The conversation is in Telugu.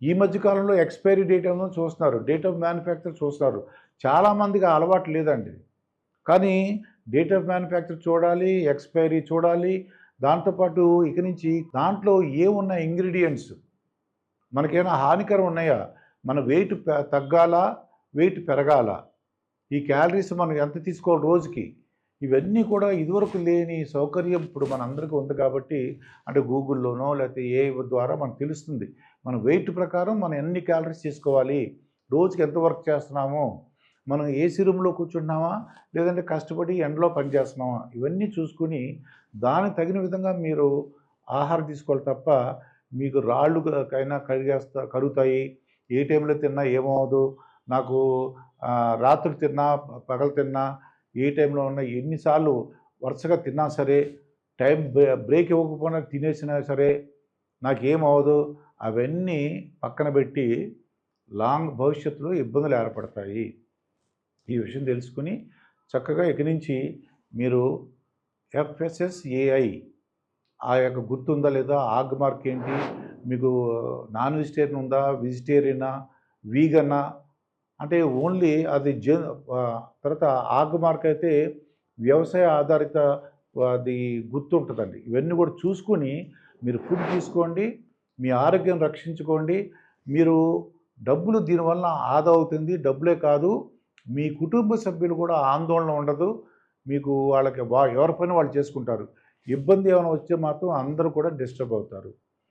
ఈ మధ్య కాలంలో ఎక్స్‌పైరీ డేట్ ఏమో చూస్తున్నారు. డేట్ ఆఫ్ మ్యానుఫ్యాక్చర్ చూస్తారు. చాలామందికి ఆ అలవాటు లేదండి. కానీ డేట్ ఆఫ్ మ్యానుఫ్యాక్చర్ చూడాలి, ఎక్స్‌పైరీ చూడాలి. దాంతో పాటు ఇక నుంచి దాంట్లో ఏమున్న ఇంగ్రీడియెంట్స్ మనకేమైనా హానికరం ఉన్నాయా? మన వెయిట్ తగ్గాలా? వెయిట్ పెరగాలా? ఈ క్యాలరీస్ మనం ఎంత తీసుకోవాలి రోజుకి? ఇవన్నీ కూడా ఇదివరకు లేని సౌకర్యం ఇప్పుడు మనందరికీ ఉంది కాబట్టి, అంటే గూగుల్‌లోనో లేకపోతే ఏఐ ద్వారా మనకు తెలుస్తుంది. మన వెయిట్ ప్రకారం మనం ఎన్ని క్యాలరీస్ తీసుకోవాలి? రోజుకి ఎంత వర్క్ చేస్తున్నాము? మనం ఏసీ రూమ్‌లో కూర్చుంటున్నామా? లేదంటే కష్టపడి ఎండలో పని చేస్తున్నామా? ఇవన్నీ చూసుకొని దానికి తగిన విధంగా మీరు ఆహారం తీసుకోవాలి తప్ప, మీకు రాళ్ళు కైనా కరుగుతాయి. ఏ టైంలో తిన్నా ఏమవ్వదు. నాకు రాత్రి తిన్నా, పగలు తిన్నా, ఏ టైంలో ఉన్నా ఎన్ని సార్లు వరుసగా తిన్నా సరే, టైం బ్రేక్ ఇవ్వకపోయినా తినేసినా సరే, నాకేమవ్వదు. అవన్నీ పక్కన పెట్టి భవిష్యత్తులో ఇబ్బందులు ఏర్పడతాయి. ఈ విషయం తెలుసుకొని చక్కగా ఇక నుంచి మీరు ఎఫ్ఎస్ఎస్ఏఐ ఆ యొక్క గుర్తుందా లేదా? ఆగ్ మార్క్ ఏంటి? మీకు నాన్ వెజిటేరియన్ ఉందా? వెజిటేరియనా? వీగనా? అంటే ఓన్లీ అది తర్వాత ఆగ్ మార్క్ అయితే వ్యవసాయ ఆధారిత అది గుర్తుంటుందండి. ఇవన్నీ కూడా చూసుకొని మీరు ఫుడ్ తీసుకోండి. మీ ఆరోగ్యం రక్షించుకోండి. మీరు డబ్బులు దీనివల్ల ఆదా అవుతుంది. డబ్బులే కాదు, మీ కుటుంబ సభ్యులు కూడా ఆందోళన ఉండదు. మీకు వాళ్ళకి ఎవరి పని వాళ్ళు చేసుకుంటారు. ఇబ్బంది ఏమైనా వస్తే మాత్రం అందరూ కూడా డిస్టర్బ్ అవుతారు.